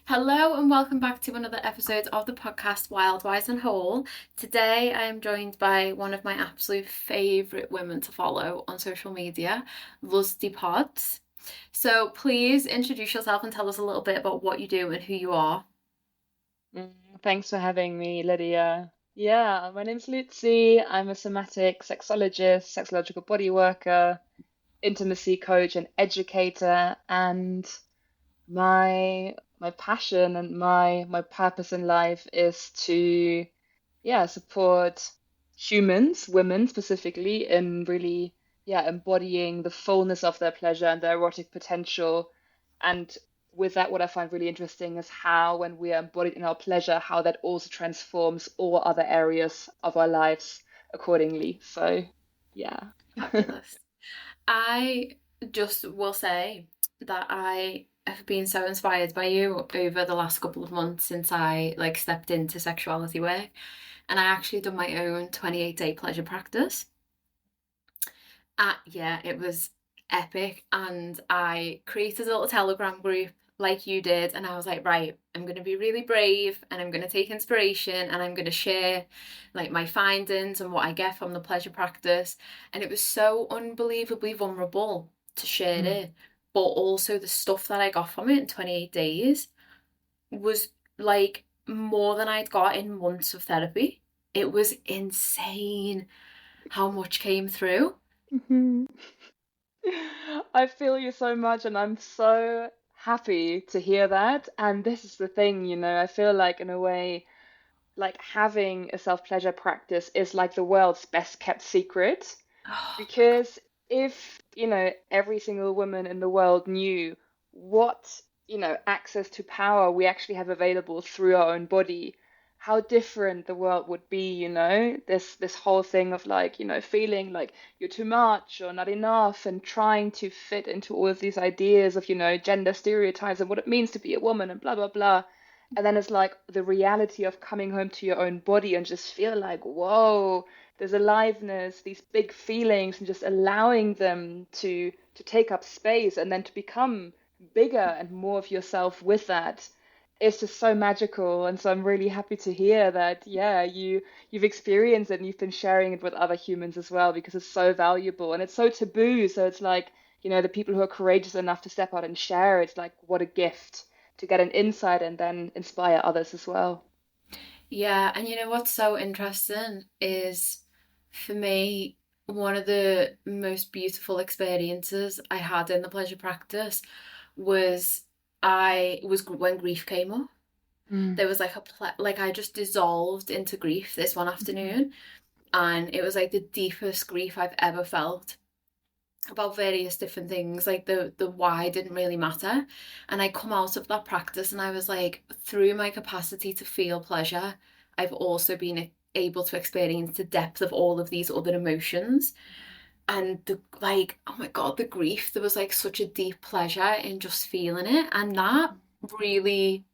Hello and welcome back to another episode of the podcast Wild, Wise and Whole. Today I am joined by one of my absolute favourite women to follow on social media, Luzi Pods. So please introduce yourself and tell us a little bit about what you do and who you are. Thanks for having me, Lydia. Yeah, my name's Luzi. I'm a somatic sexologist, sexological body worker, intimacy coach, and educator. And my passion and my purpose in life is to support humans, women specifically, in really embodying the fullness of their pleasure and their erotic potential. And with that, what I find really interesting is how, when we are embodied in our pleasure, how that also transforms all other areas of our lives accordingly. So, yeah. Fabulous. I just will say that I have been so inspired by you over the last couple of months since I stepped into sexuality work, and I actually done my own 28-day pleasure practice. Yeah, it was epic. And I created a little Telegram group like you did. And I was like, right, I'm going to be really brave and I'm going to take inspiration and I'm going to share my findings and what I get from the pleasure practice. And it was so unbelievably vulnerable to share Mm. it. But also the stuff that I got from it in 28 days was like more than I'd got in months of therapy. It was insane how much came through. Mhm. I feel you so much, and I'm so happy to hear that. And this is the thing, I feel like, in a way, like having a self-pleasure practice is like the world's best kept secret. Oh my God. Because if, every single woman in the world knew what, access to power we actually have available through our own body, how different the world would be, this whole thing of like, feeling like you're too much or not enough and trying to fit into all of these ideas of, gender stereotypes and what it means to be a woman and blah blah blah. And then it's like the reality of coming home to your own body and just feel like, whoa, there's aliveness, these big feelings, and just allowing them to take up space and then to become bigger and more of yourself with that is just so magical. And so I'm really happy to hear that, yeah, you've experienced it and you've been sharing it with other humans as well, because it's so valuable and it's so taboo. So it's like, the people who are courageous enough to step out and share, it's like what a gift to get an insight and then inspire others as well. Yeah, and you know what's so interesting is for me, one of the most beautiful experiences I had in the pleasure practice was when grief came up. Mm. There was like I just dissolved into grief this one Mhm. afternoon, and it was like the deepest grief I've ever felt about various different things. Like the why didn't really matter. And I come out of that practice and I was like, through my capacity to feel pleasure, I've also been able to experience the depth of all of these other emotions. And oh my God, the grief, there was like such a deep pleasure in just feeling it. And that really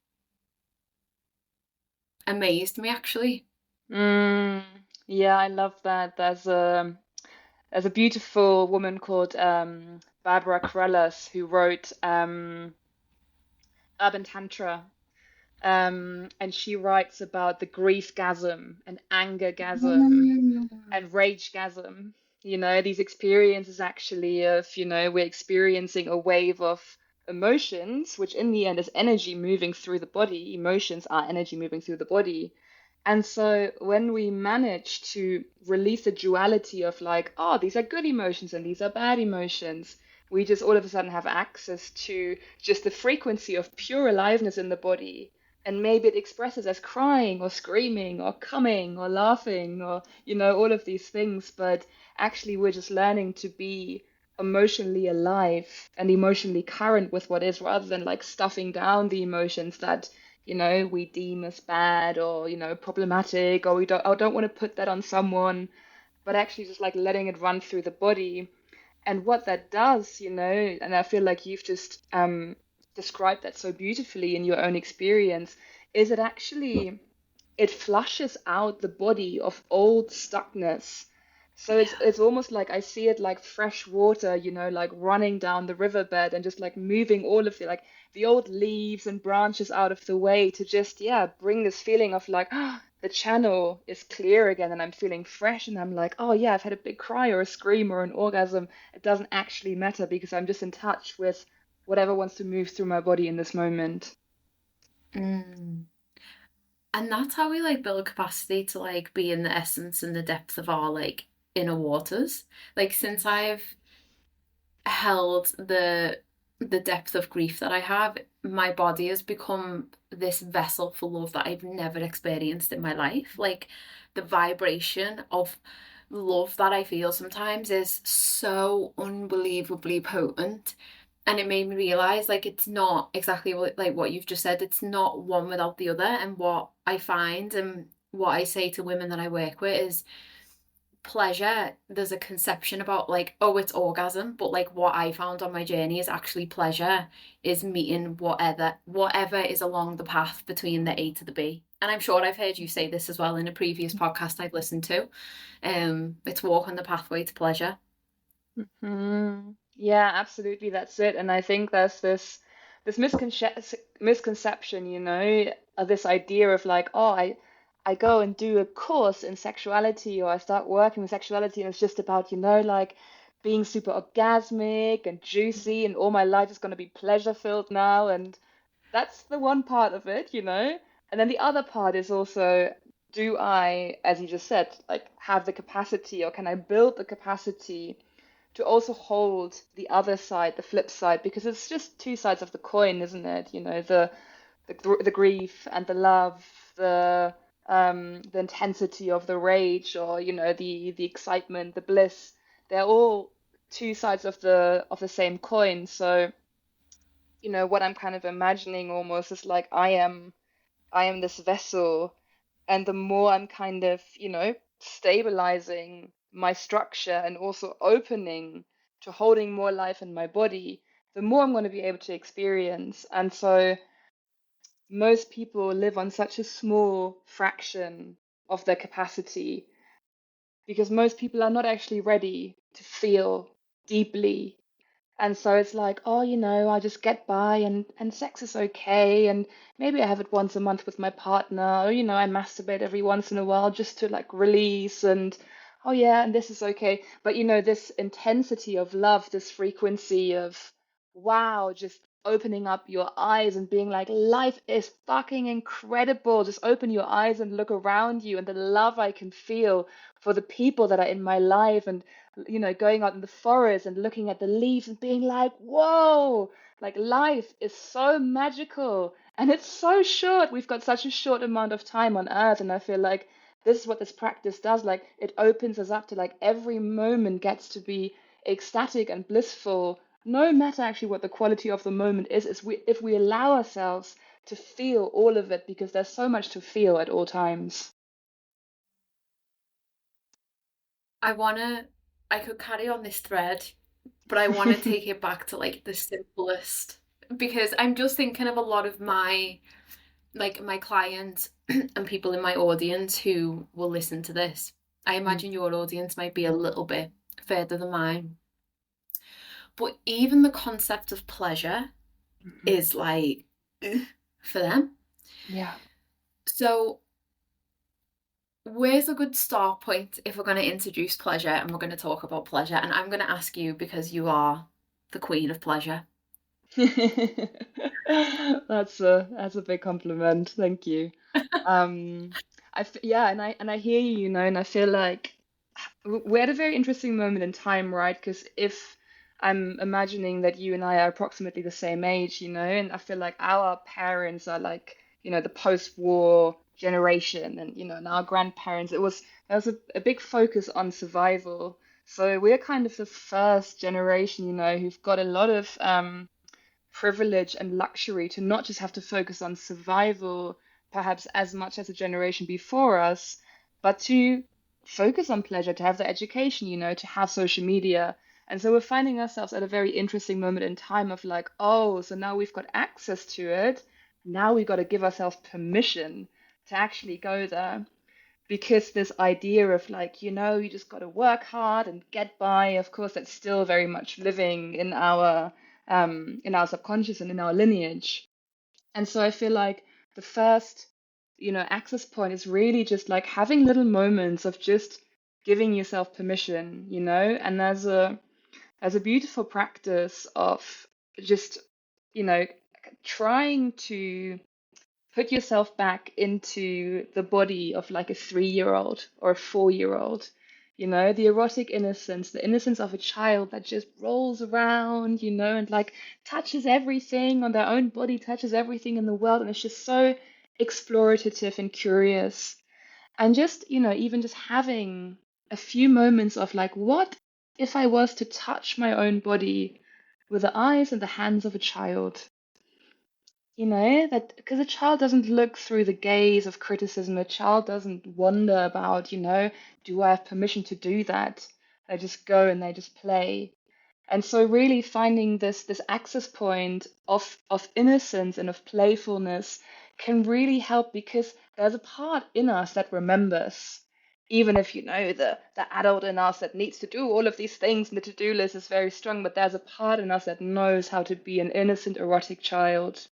amazed me actually. Mm, yeah, I love that. There's a beautiful woman called Barbara Carellas who wrote Urban Tantra, and she writes about the grief-gasm and anger-gasm Mm. and rage-gasm. These experiences actually of, we're experiencing a wave of emotions, which in the end is energy moving through the body. Emotions are energy moving through the body. And so when we manage to release the duality of like, oh, these are good emotions and these are bad emotions, we just all of a sudden have access to just the frequency of pure aliveness in the body. And maybe it expresses as crying or screaming or coming or laughing or, all of these things. But actually, we're just learning to be emotionally alive and emotionally current with what is, rather than like stuffing down the emotions that we deem as bad or, problematic, or I don't want to put that on someone, but actually just like letting it run through the body. And what that does, and I feel like you've just described that so beautifully in your own experience, is it actually it flushes out the body of old stuckness So it's almost like I see it like fresh water, like running down the riverbed and just like moving all of the old leaves and branches out of the way to just, yeah, bring this feeling of like, the channel is clear again and I'm feeling fresh and I'm like, oh yeah, I've had a big cry or a scream or an orgasm. It doesn't actually matter because I'm just in touch with whatever wants to move through my body in this moment. Mm. And that's how we like build capacity to like be in the essence and the depth of our like inner waters. Like since I've held the depth of grief that I have, my body has become this vessel for love that I've never experienced in my life. Like the vibration of love that I feel sometimes is so unbelievably potent. And it made me realize like it's not exactly like what you've just said. It's not one without the other. And what I find and what I say to women that I work with is pleasure, there's a conception about like, oh, it's orgasm, but like what I found on my journey is actually pleasure is meeting whatever is along the path between the A to the B. And I'm sure I've heard you say this as well in a previous podcast I've listened to. It's walk on the pathway to pleasure. Yeah, absolutely. That's it. And I think there's this misconception, this idea of like, oh, I go and do a course in sexuality or I start working with sexuality and it's just about, like being super orgasmic and juicy and all my life is going to be pleasure filled now. And that's the one part of it, And then the other part is also, do I, as you just said, like have the capacity or can I build the capacity to also hold the other side, the flip side, because it's just two sides of the coin, isn't it? The grief and the love, the intensity of the rage, or the excitement, the bliss. They're all two sides of the same coin. So what I'm kind of imagining almost is like I am this vessel, and the more I'm kind of, stabilizing my structure and also opening to holding more life in my body, the more I'm going to be able to experience. And so most people live on such a small fraction of their capacity because most people are not actually ready to feel deeply, and so it's like, oh, I just get by and sex is okay. And maybe I have it once a month with my partner. Or, I masturbate every once in a while just to like release. And oh, yeah, and this is okay. But, this intensity of love, this frequency of wow, just opening up your eyes and being like, life is fucking incredible. Just open your eyes and look around you and the love I can feel for the people that are in my life. And going out in the forest and looking at the leaves and being like, whoa, like life is so magical and it's so short. We've got such a short amount of time on earth. And I feel like this is what this practice does. Like it opens us up to like every moment gets to be ecstatic and blissful, no matter actually what the quality of the moment is if we allow ourselves to feel all of it because there's so much to feel at all times. I wanna I could carry on this thread, but I wanna take it back to like the simplest because I'm just thinking of a lot of my clients and people in my audience who will listen to this. I Mm. imagine your audience might be a little bit further than mine. But even the concept of pleasure Mhm. is like for them. Yeah. So where's a good start point if we're going to introduce pleasure and we're going to talk about pleasure? And I'm going to ask you because you are the queen of pleasure. That's a big compliment. Thank you. Um, yeah, and I hear you, and I feel like we're at a very interesting moment in time, right? Because if I'm imagining that you and I are approximately the same age, and I feel like our parents are like, the post-war generation, and our grandparents, there was a big focus on survival. So we're kind of the first generation, who've got a lot of privilege and luxury to not just have to focus on survival, perhaps as much as a generation before us, but to focus on pleasure, to have the education, to have social media. And so we're finding ourselves at a very interesting moment in time of like, oh, so now we've got access to it. Now we've got to give ourselves permission to actually go there. because this idea of like, you just got to work hard and get by, of course, that's still very much living in our subconscious and in our lineage. And so I feel like the first, access point is really just like having little moments of just giving yourself permission, and there's a beautiful practice of just, you know, trying to put yourself back into the body of like a 3-year-old or a 4-year-old. The erotic innocence, the innocence of a child that just rolls around, and like touches everything on their own body, touches everything in the world. And it's just so explorative and curious. And just, even just having a few moments of like, what if I was to touch my own body with the eyes and the hands of a child? That because a child doesn't look through the gaze of criticism, a child doesn't wonder about, do I have permission to do that? They just go and they just play. And so really finding this access point of innocence and of playfulness can really help because there's a part in us that remembers. Even if the adult in us that needs to do all of these things and the to-do list is very strong, but there's a part in us that knows how to be an innocent erotic child.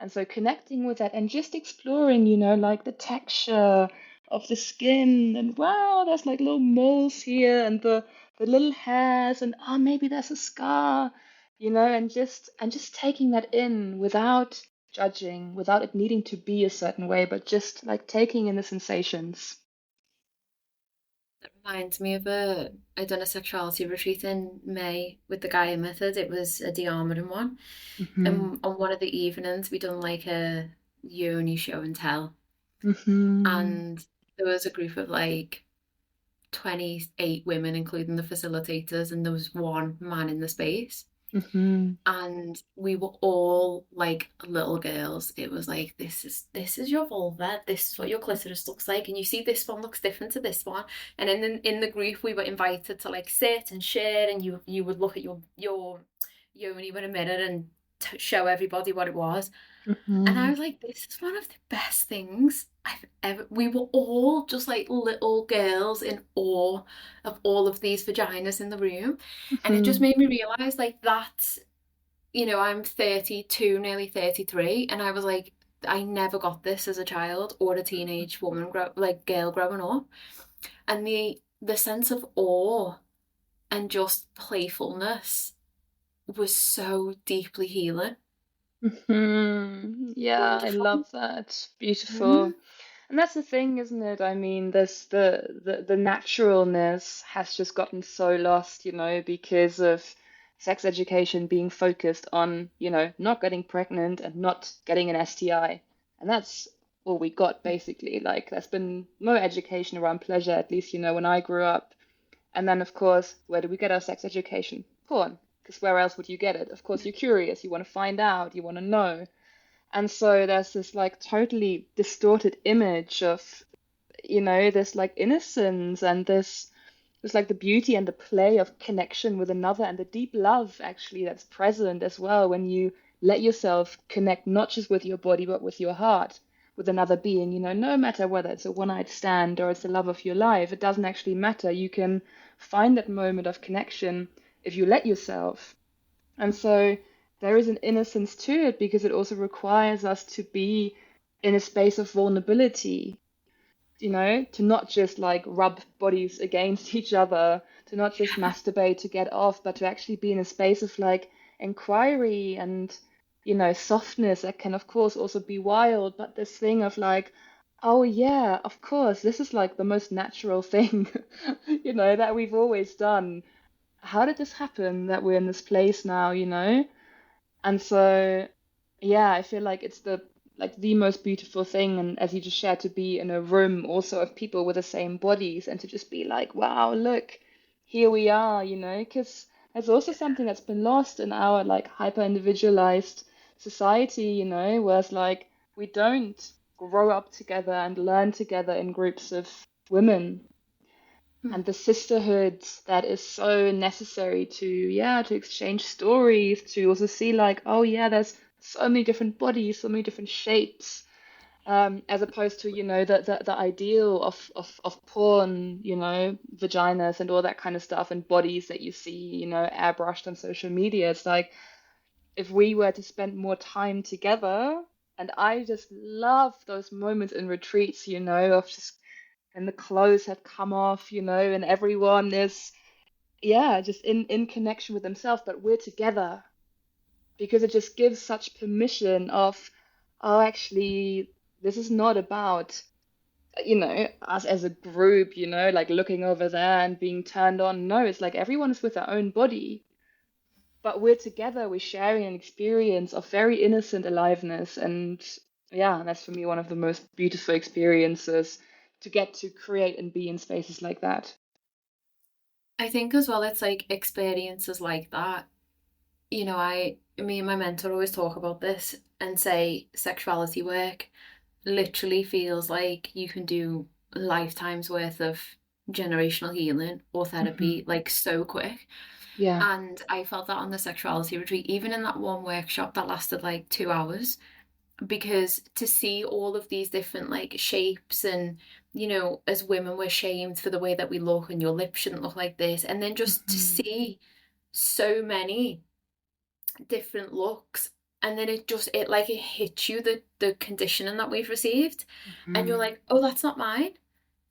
And so connecting with that and just exploring, like the texture of the skin and wow, there's like little moles here and the little hairs and oh maybe there's a scar, and just taking that in without judging, without it needing to be a certain way, but just like taking in the sensations. That reminds me of I done a sexuality retreat in May with the Gaia method. It was a de-armoring one. Mm-hmm. And on one of the evenings, we done like a uni show and tell. Mm-hmm. And there was a group of like 28 women, including the facilitators, and there was one man in the space. Mm-hmm. And we were all like little girls. It was like this is your vulva, this is what your clitoris looks like, and you see this one looks different to this one. And in the group we were invited to like sit and share, and you would look at your yoni with a mirror and show everybody what it was. And I Mm-hmm. was like, this is one of the best things I've ever. We were all just like little girls in awe of all of these vaginas in the room. And it just Mm-hmm. made me realize like that, I'm 32, nearly 33, and I was like, I never got this as a child or a teenage woman, like girl growing up. And the sense of awe and just playfulness was so deeply healing. Mm-hmm. Yeah, I Wonderful. love that. Beautiful. Mm. And that's the thing, isn't it? I mean, this the naturalness has just gotten so lost, because of sex education being focused on, not getting pregnant and not getting an STI. And that's all we got basically. Like there's been no education around pleasure, at least, when I grew up. And then, of course, where do we get our sex education? Porn. Because where else would you get it? Of course, you're curious, you want to find out, you want to know. And so there's this like totally distorted image of, this like innocence and this like the beauty and the play of connection with another and the deep love actually that's present as well when you let yourself connect not just with your body but with your heart, with another being, no matter whether it's a one-night stand or it's the love of your life, it doesn't actually matter. You can find that moment of connection if you let yourself. And so there is an innocence to it because it also requires us to be in a space of vulnerability, to not just like rub bodies against each other, to not just masturbate to get off, but to actually be in a space of like inquiry and, softness that can, of course, also be wild, but this thing of like, oh yeah, of course, this is like the most natural thing, that we've always done. How did this happen that we're in this place now, And so, yeah, I feel like it's the most beautiful thing, and as you just shared, to be in a room also of people with the same bodies and to just be like, wow, look, here we are, because there's also something that's been lost in our like hyper individualized society, where it's like we don't grow up together and learn together in groups of women Mm. and the sisterhood that is so necessary to yeah to exchange stories, to also see like, oh yeah, there's so many different bodies, so many different shapes, As opposed to, the ideal of porn, vaginas and all that kind of stuff and bodies that you see, airbrushed on social media. It's like if we were to spend more time together, and I just love those moments in retreats, of just and the clothes have come off, and everyone is, yeah, just in connection with themselves, but we're together because it just gives such permission of, oh, actually, this is not about, us as a group, like looking over there and being turned on. No, it's like everyone is with their own body, but we're together, we're sharing an experience of very innocent aliveness. And yeah, that's for me one of the most beautiful experiences to get to create and be in spaces like that. I think as well, it's like experiences like that. Me and my mentor always talk about this and say sexuality work literally feels like you can do lifetimes worth of generational healing or Hmm. therapy like so quick. Yeah. And I felt that on the sexuality retreat, even in that one workshop that lasted like 2 hours, because to see all of these different like shapes and as women we're shamed for the way that we look and your lips shouldn't look like this, and then just to Hmm. see so many different looks, and then it like it hits you, the conditioning that we've received, and you're Hmm. like, oh, that's not mine.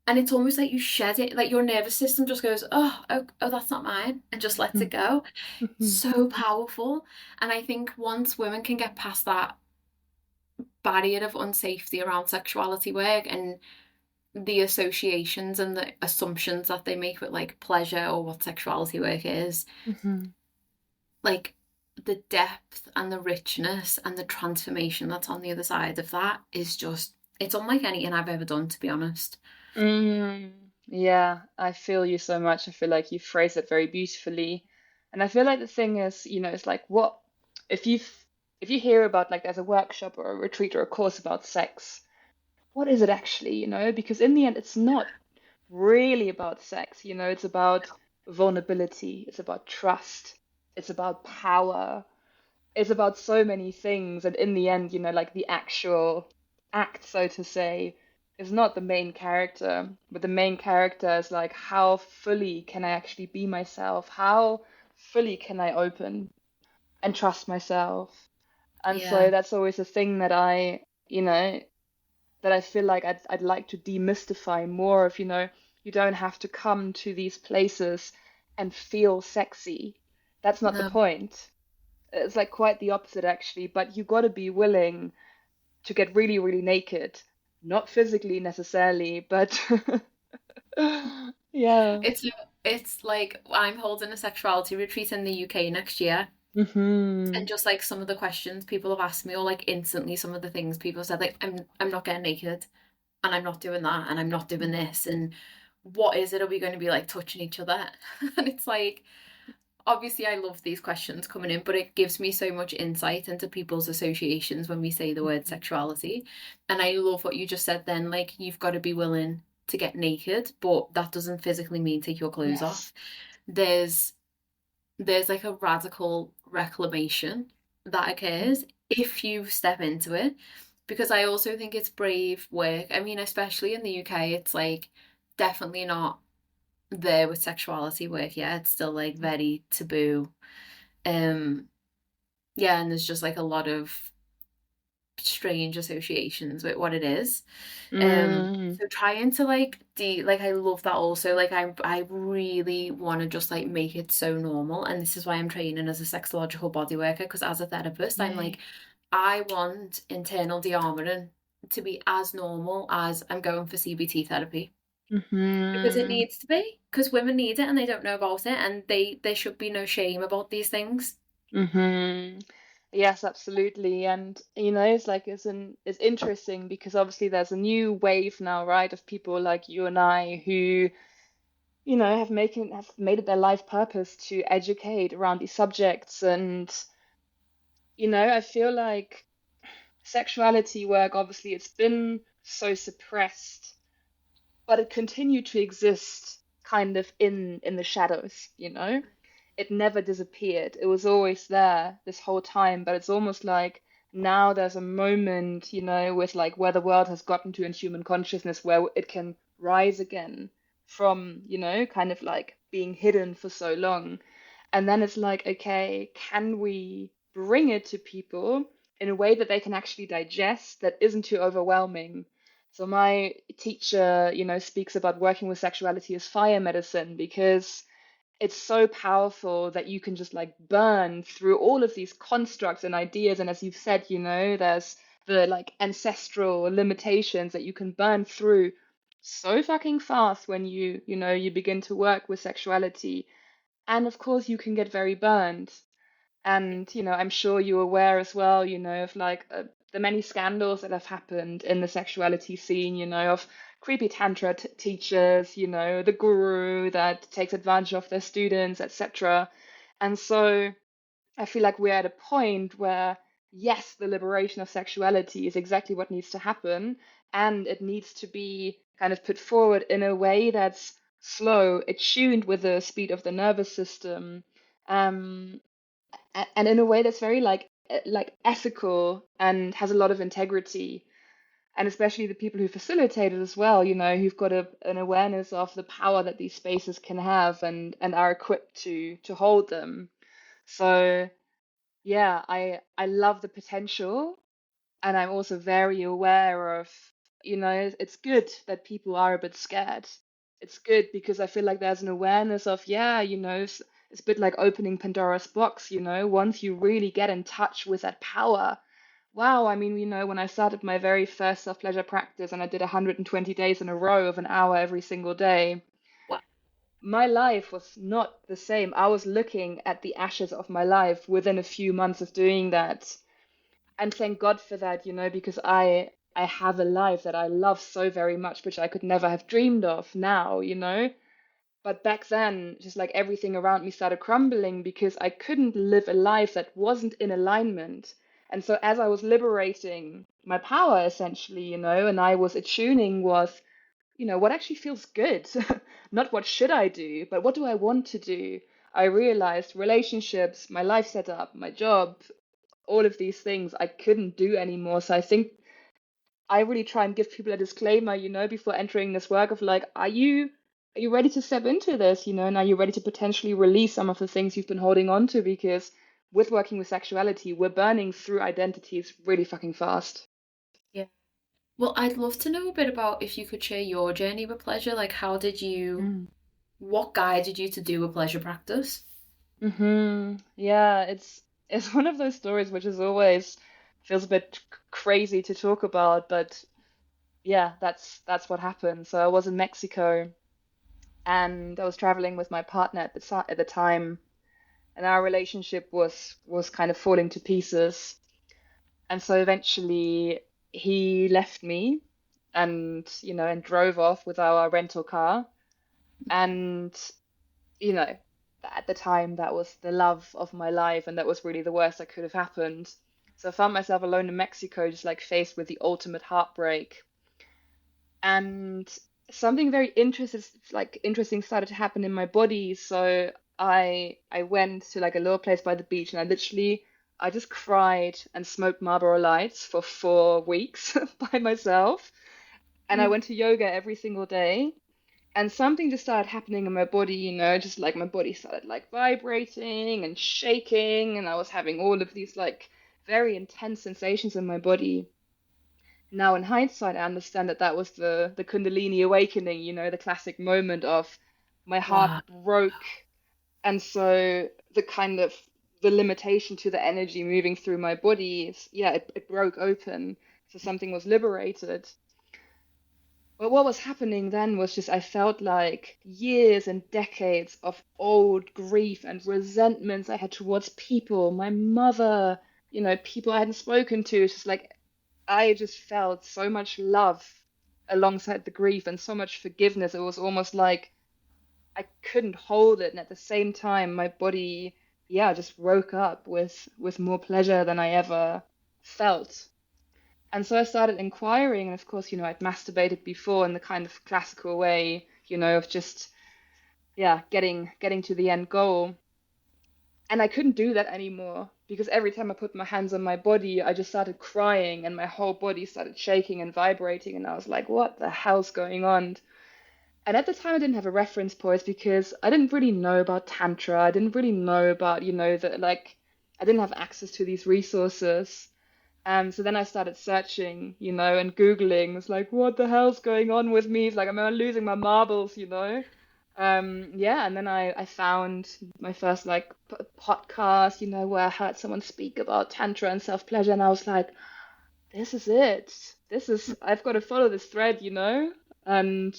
And it's almost like you shed it, like your nervous system just goes, oh, that's not mine, and just lets Hmm. it go. Hmm. So powerful. And I think once women can get past that barrier of unsafety around sexuality work and the associations and the assumptions that they make with like pleasure or what sexuality work is, Hmm. like the depth and the richness and the transformation that's on the other side of that is just, it's unlike anything I've ever done, to be honest. Mm, yeah, I feel you so much. I feel like you phrase it very beautifully. And I feel like the thing is, it's like what if you if you hear about like there's a workshop or a retreat or a course about sex, what is it actually, Because in the end it's not really about sex, it's about vulnerability, it's about trust, it's about power, it's about so many things. And in the end, like the actual act, so to say, is not the main character, but the main character is like, how fully can I actually be myself? How fully can I open and trust myself? And so Yeah, that's always a thing that that I feel like I'd like to demystify more of, you don't have to come to these places and feel sexy. That's not the no, point. It's like quite the opposite actually, but you got to be willing to get really, really naked. Not physically necessarily, but yeah. it's it's like I'm holding a sexuality retreat in the UK next year. Hmm. And just like some of the questions people have asked me, or like instantly some of the things people have said, like I'm not getting naked, and I'm not doing that, and I'm not doing this, and what is it? Are we going to be like touching each other? And it's like, obviously I love these questions coming in, but it gives me so much insight into people's associations when we say the word sexuality. And I love what you just said then, like you've got to be willing to get naked, but that doesn't physically mean take your clothes Yes. off. There's there's like a radical reclamation that occurs if you step into it, because I also think it's brave work. I mean, especially in the UK, it's like definitely not there with sexuality work yet. It's still like very taboo. Um, yeah, and there's just like a lot of strange associations with what it is. Mm, So trying to like like I love that also. Like I really want to just like make it so normal. And this is why I'm training as a sexological body worker, because as a therapist, I'm like, yay. I want internal de-armoring to be as normal as I'm going for CBT therapy. Because it Hmm. needs to be. Because women need it and they don't know about it, and there should be no shame about these things. Hmm. Yes, absolutely. And it's like it's interesting because obviously there's a new wave now, right, of people like you and I who have made it their life purpose to educate around these subjects. And I feel like sexuality work, obviously, it's been so suppressed, but it continued to exist kind of in the shadows. It never disappeared. It was always there this whole time, but it's almost like now there's a moment, you know, with like where the world has gotten to in human consciousness where it can rise again from, you know, kind of like being hidden for so long. And then it's like, okay, can we bring it to people in a way that they can actually digest that isn't too overwhelming? So my teacher, you know, speaks about working with sexuality as fire medicine because it's so powerful that you can just like burn through all of these constructs and ideas. And as you've said, you know, there's the like ancestral limitations that you can burn through so fucking fast when you know, you begin to work with sexuality. And of course, you can get very burned. And, you know, I'm sure you're aware as well, you know, of like the many scandals that have happened in the sexuality scene, you know, of creepy tantra teachers, you know, the guru that takes advantage of their students, etc. And so I feel like we're at a point where, yes, the liberation of sexuality is exactly what needs to happen, and it needs to be kind of put forward in a way that's slow, attuned with the speed of the nervous system, um, and in a way that's very like ethical and has a lot of integrity. And especially the people who facilitate it as well, you know, who've got an awareness of the power that these spaces can have and are equipped to hold them. So yeah, I love the potential, and I'm also very aware of, you know, it's good that people are a bit scared. It's good because I feel like there's an awareness of, yeah, you know, it's a bit like opening Pandora's box, you know, once you really get in touch with that power. Wow, I mean, you know, when I started my very first self-pleasure practice and I did 120 days in a row of an hour every single day, Wow. my life was not the same. I was looking at the ashes of my life within a few months of doing that. And thank God for that, you know, because I have a life that I love so very much, which I could never have dreamed of now, you know. But back then, just like everything around me started crumbling because I couldn't live a life that wasn't in alignment. And so as I was liberating my power essentially, you know, and I was attuning with, you know, what actually feels good, not what should I do, but what do I want to do? I realized relationships, my life setup, my job, all of these things I couldn't do anymore. So I think I really try and give people a disclaimer, you know, before entering this work of like, are you ready to step into this, you know, and are you ready to potentially release some of the things you've been holding on to? Because with working with sexuality, we're burning through identities really fucking fast. Yeah. Well, I'd love to know a bit about if you could share your journey with pleasure. Like, how did you, Mm. what guided you to do a pleasure practice? Yeah, it's one of those stories which is always feels a bit crazy to talk about, but yeah, that's what happened. So I was in Mexico and I was traveling with my partner at the time, and our relationship was kind of falling to pieces. And so eventually he left me and you know and drove off with our rental car. And you know at the time that was the love of my life, and that was really the worst that could have happened. So I found myself alone in Mexico, just like faced with the ultimate heartbreak. And something very interesting started to happen in my body. So I went to like a little place by the beach, and I just cried and smoked Marlboro Lights for 4 weeks by myself. And I Mm. went to yoga every single day. And something just started happening in my body, you know, just like my body started like vibrating and shaking, and I was having all of these like very intense sensations in my body. Now, in hindsight, I understand that that was the kundalini awakening, you know, the classic moment of my heart Wow. broke, and so the kind of the limitation to the energy moving through my body, yeah, it broke open, so something was liberated. But what was happening then was just I felt like years and decades of old grief and resentments I had towards people, my mother, you know, people I hadn't spoken to. It's just like I just felt so much love alongside the grief and so much forgiveness. It was almost like I couldn't hold it, and at the same time, my body, yeah, just woke up with more pleasure than I ever felt. And so I started inquiring, and of course, you know, I'd masturbated before in the kind of classical way, you know, of just, yeah, getting to the end goal. And I couldn't do that anymore because every time I put my hands on my body, I just started crying and my whole body started shaking and vibrating. And I was like, what the hell's going on? And at the time, I didn't have a reference point because I didn't really know about Tantra. I didn't really know about, that like, I didn't have access to these resources. So then I started searching, and Googling. It's like, what the hell's going on with me? It's like, am I losing my marbles? Yeah, and then I found my first like podcast, where I heard someone speak about Tantra and self-pleasure, and I was like, this is it. I've got to follow this thread. And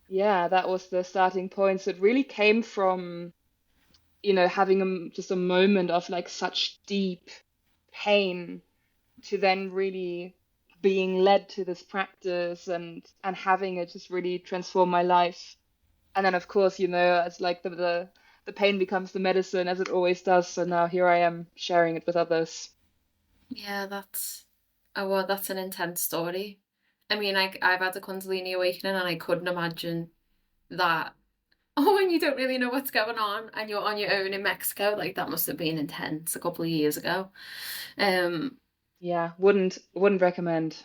yeah, that was the starting point. So it really came from, having just a moment of like such deep pain to then really being led to this practice and having it just really transform my life. And then of course, it's like the pain becomes the medicine as it always does. So now here I am sharing it with others. Yeah, that's an intense story. I mean, I've had a kundalini awakening, and I couldn't imagine that. Oh, and you don't really know what's going on, and you're on your own in Mexico. Like that must have been intense a couple of years ago. Um, Yeah, wouldn't recommend.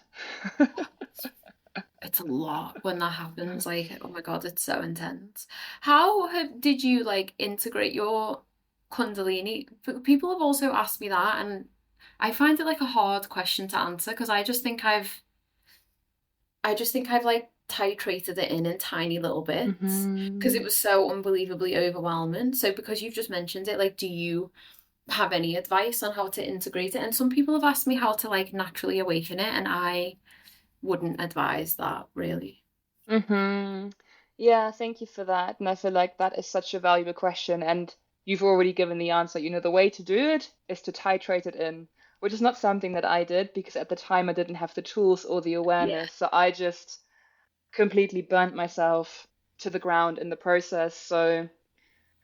it's a lot when that happens. Like, oh my God, it's so intense. Did you like integrate your kundalini? People have also asked me that, and I find it like a hard question to answer because I just think I've like titrated it in tiny little bits because it Hmm. was so unbelievably overwhelming. So because you've just mentioned it, like, do you have any advice on how to integrate it? And some people have asked me how to like naturally awaken it, and I wouldn't advise that really. Hmm. Yeah, thank you for that. And I feel like that is such a valuable question. And you've already given the answer. The way to do it is to titrate it in, which is not something that I did because at the time I didn't have the tools or the Yeah. awareness. So I just completely burnt myself to the ground in the process. So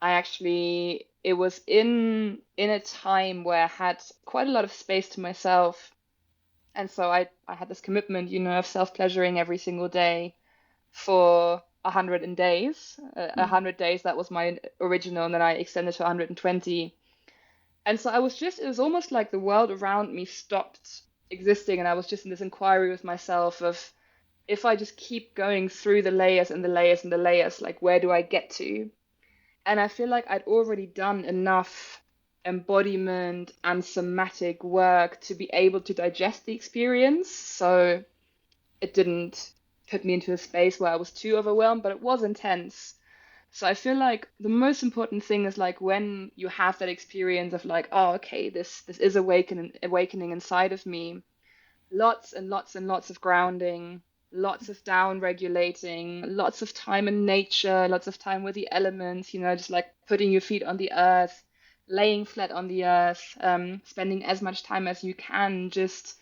it was in a time where I had quite a lot of space to myself. And so I had this commitment, of self-pleasuring every single day for 100 days. 100 days, that was my original, and then I extended to 120. And so it was almost like the world around me stopped existing, and I was just in this inquiry with myself of if I just keep going through the layers and the layers and the layers, like where do I get to? And I feel like I'd already done enough embodiment and somatic work to be able to digest the experience. So it didn't put me into a space where I was too overwhelmed, but it was intense. So I feel like the most important thing is like when you have that experience of like, oh, okay, this is awakening inside of me. Lots and lots and lots of grounding, lots of down regulating, lots of time in nature, lots of time with the elements, just like putting your feet on the earth, laying flat on the earth, spending as much time as you can just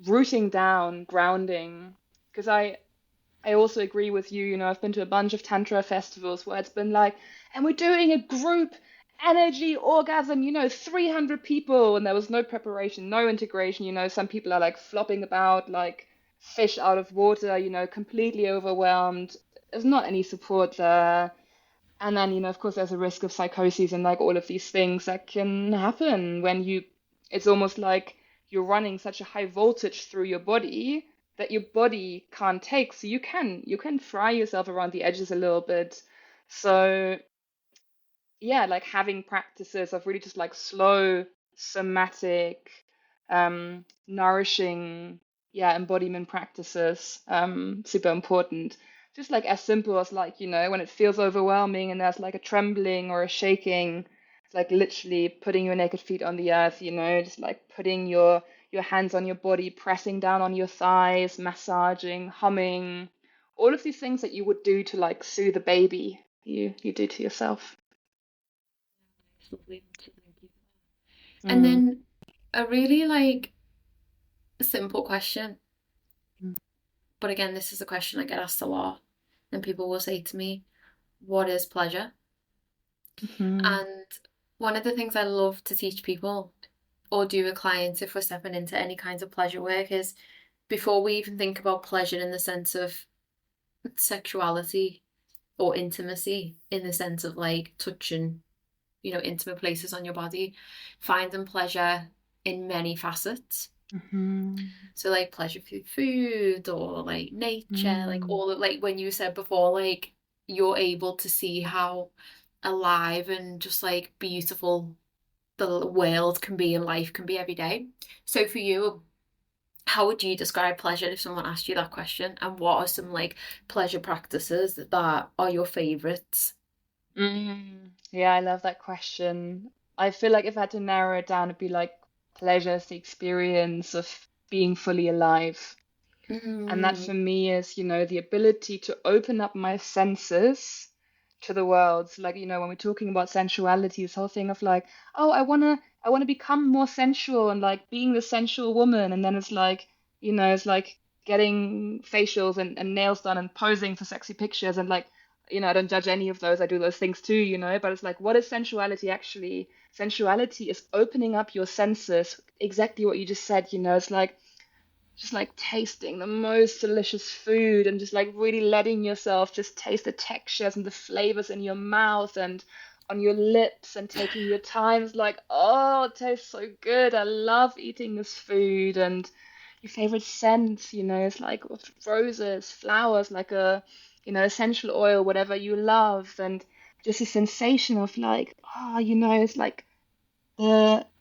rooting down, grounding. Because I also agree with you. I've been to a bunch of Tantra festivals where it's been like, and we're doing a group energy orgasm, 300 people, and there was no preparation, no integration. Some people are like flopping about like fish out of water, completely overwhelmed. There's not any support there. And then, of course, there's a risk of psychosis and like all of these things that can happen when it's almost like you're running such a high voltage through your body that your body can't take. So you can fry yourself around the edges a little bit. So yeah, like having practices of really just like slow, somatic, nourishing, yeah, embodiment practices, super important. Just like as simple as like, when it feels overwhelming and there's like a trembling or a shaking, it's like literally putting your naked feet on the earth, just like putting your hands on your body, pressing down on your thighs, massaging, humming, all of these things that you would do to like soothe a baby, you do to yourself. Absolutely. Thank you. And Mm. then a really like simple question, but again, this is a question I get asked a lot, and people will say to me, "What is pleasure?" Mhm. And one of the things I love to teach people or do with clients if we're stepping into any kinds of pleasure work is before we even think about pleasure in the sense of sexuality or intimacy, in the sense of like touching intimate places on your body, finding pleasure in many facets. Mm-hmm. So like pleasure through food or like nature, like Mm. all of, like when you said before, like you're able to see how alive and just like beautiful the world can be and life can be every day. So for you, how would you describe pleasure if someone asked you that question? And what are some like pleasure practices that are your favorites? Yeah, I love that question. I feel like if I had to narrow it down, it'd be like pleasure is the experience of being fully alive. And that Mm, for me is, the ability to open up my senses to the world. So like, when we're talking about sensuality, this whole thing of like, oh, I wanna become more sensual and like being the sensual woman. And then it's like getting facials and nails done and posing for sexy pictures and like, I don't judge any of those. I do those things too, but it's like, what is sensuality actually? Sensuality is opening up your senses, exactly what you just said, it's like just like tasting the most delicious food and just like really letting yourself just taste the textures and the flavors in your mouth and on your lips and taking your time. It's like, oh, it tastes so good. I love eating this food. And your favorite scent, it's like roses, flowers, like essential oil, whatever you love. And just a sensation of like, oh, it's like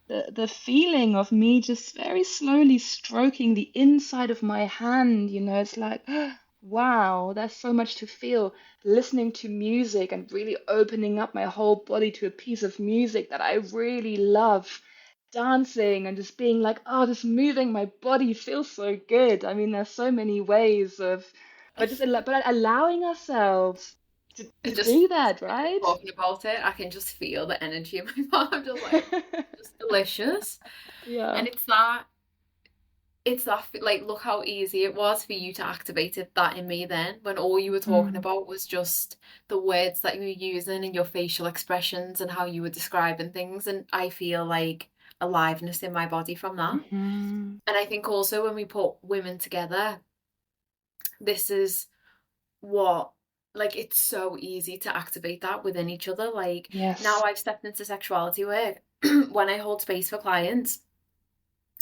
the feeling of me just very slowly stroking the inside of my hand, it's like, wow, there's so much to feel. Listening to music and really opening up my whole body to a piece of music that I really love. Dancing and just being like, oh, just moving my body feels so good. I mean, there's so many ways of, but allowing ourselves it to just do that, right? talking about it, I can just feel the energy in my mouth. I'm just like, just delicious. Yeah. And it's that like look how easy it was for you to activate that in me then when all you were talking Mm. about was just the words that you were using and your facial expressions and how you were describing things, and I feel like aliveness in my body from that. Hmm. And I think also when we put women together, this is what, like it's so easy to activate that within each other. Like now Yes. I've stepped into sexuality work. When I hold space for clients,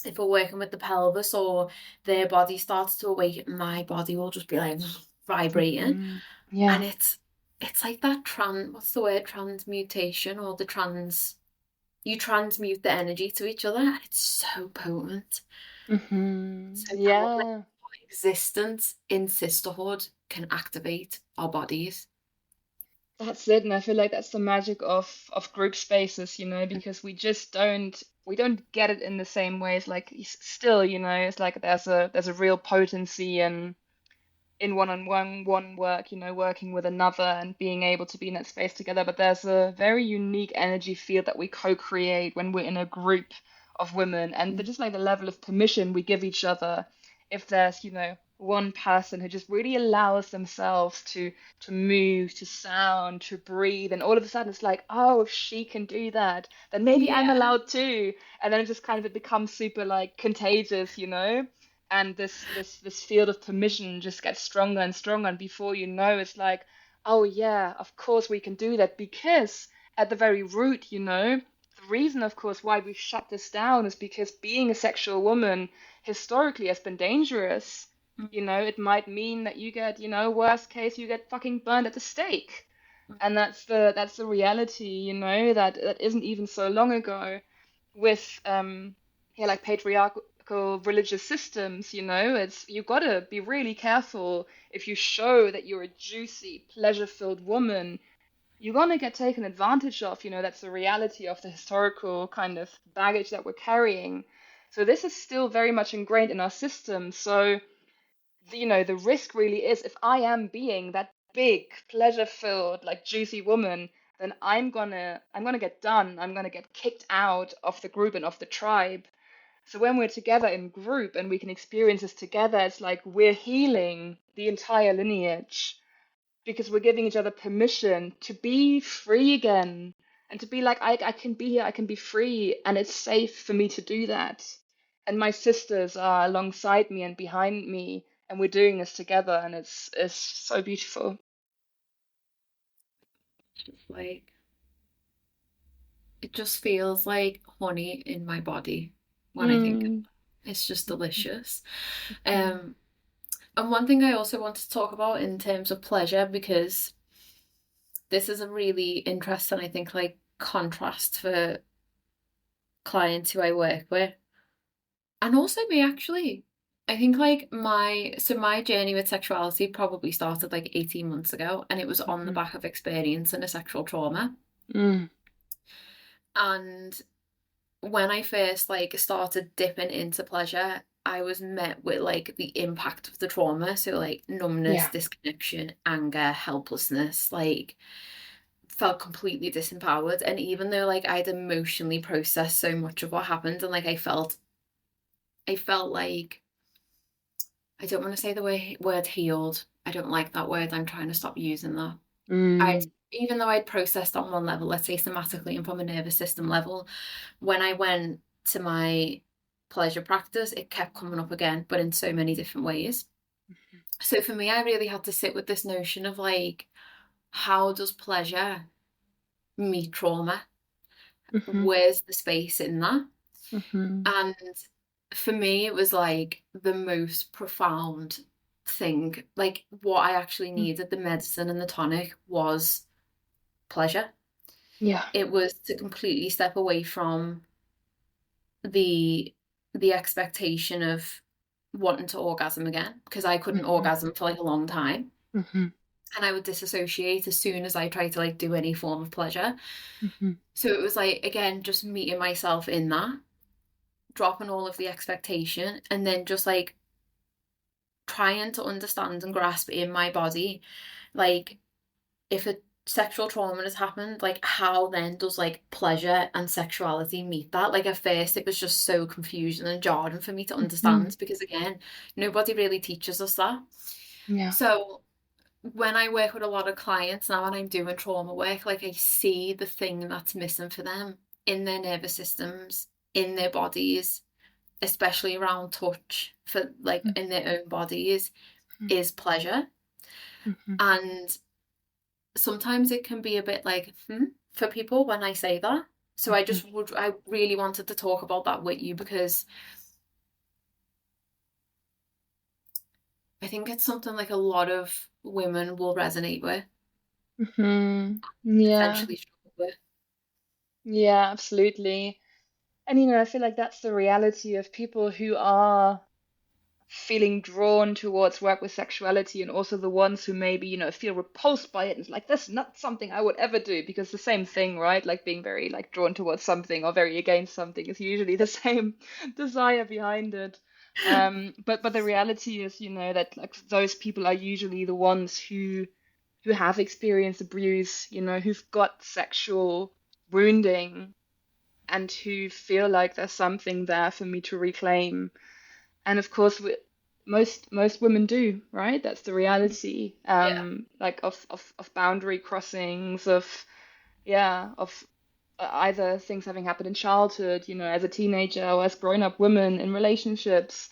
if we're working with the pelvis or their body starts to awaken, my body will just be like vibrating. Hmm. Yeah, And it's like that what's the word, transmutation, or you transmute the energy to each other, and it's so potent, so powerful. Like, yeah. existence in sisterhood can activate our bodies. That's it, and I feel like that's the magic of group spaces, because we don't get it in the same ways. Like still, it's like there's a real potency in one-on-one work, working with another and being able to be in that space together. But there's a very unique energy field that we co-create when we're in a group of women, and just like the level of permission we give each other. If there's, one person who just really allows themselves to move, to sound, to breathe, and all of a sudden it's like, oh, if she can do that, then maybe I'm Yeah. allowed too. And then it just kind of it becomes super like contagious. And this field of permission just gets stronger and stronger, and before you know, it's like, oh yeah, of course we can do that, because at the very root, the reason, of course, why we've shut this down is because being a sexual woman historically has been dangerous. It might mean that you get, worst case, you get fucking burned at the stake. And that's the reality, that isn't even so long ago with yeah, like patriarchal religious systems. It's you gotta be really careful. If you show that you're a juicy, pleasure-filled woman, you're gonna get taken advantage of. That's the reality of the historical kind of baggage that we're carrying. So this is still very much ingrained in our system. So the risk really is, if I am being that big, pleasure-filled, like juicy woman, then I'm gonna get done. I'm gonna get kicked out of the group and of the tribe. So when we're together in group and we can experience this together, it's like we're healing the entire lineage, because we're giving each other permission to be free again and to be like, I can be here, I can be free, and it's safe for me to do that. And my sisters are alongside me and behind me, and we're doing this together, and it's so beautiful. Just like it just feels like honey in my body when I think Mm. it's just delicious. Mm. Um, and one thing I also want to talk about in terms of pleasure, because this is a really interesting, I think, like contrast for clients who I work with, and also me actually. I think like my journey with sexuality probably started like 18 months ago, and it was on the Mhm. back of experiencing a sexual trauma. Mm. And when I first like started dipping into pleasure, I was met with like the impact of the trauma. So like numbness, Yeah. disconnection, anger, helplessness, like felt completely disempowered. And even though like I'd emotionally processed so much of what happened, and like I felt like, I don't want to say the word healed. I don't like that word. I'm trying to stop using that. I Mm. Even though I'd processed on one level, let's say somatically and from a nervous system level, when I went to my pleasure practice, it kept coming up again, but in so many different ways. So for me, I really had to sit with this notion of like, how does pleasure meet trauma? Mhm. Where's the space in that? Mhm. And for me, it was like the most profound thing. Like, what I actually Mm. needed, the medicine and the tonic, was pleasure. Yeah. It was to completely step away from the the expectation of wanting to orgasm again, because I couldn't Mhm. orgasm for like a long time, Mhm. and I would disassociate as soon as I tried to like do any form of pleasure. Mhm. So it was like, again, just meeting myself in that, dropping all of the expectation, and then just like trying to understand and grasp in my body, like, if a sexual trauma has happened, like how then does like pleasure and sexuality meet that? Like at first it was just so confusing and jarring for me to Mhm. understand, because again, nobody really teaches us that. Yeah. So when I work with a lot of clients now and I'm doing trauma work, like I see the thing that's missing for them in their nervous systems, in their bodies, especially around touch, for like in their own bodies, Mhm. is pleasure. Mhm. And sometimes it can be a bit like, for people when I say that. So Mhm. I really wanted to talk about that with you, because I think it's something like a lot of women will resonate with, Mhm. Yeah. potentially struggle with. Yeah, absolutely. And I feel like that's the reality of people who are feeling drawn towards work with sexuality, and also the ones who maybe, feel repulsed by it and it's like, this is not something I would ever do, because the same thing, right? Like being very like drawn towards something or very against something is usually the same desire behind it. But the reality is, that like those people are usually the ones who have experienced abuse, who've got sexual wounding, and who feel like there's something there for me to reclaim. And of course, most women do, right? That's the reality. Yeah. Like of boundary crossings, of yeah, of either things having happened in childhood, as a teenager, or as grown-up women in relationships.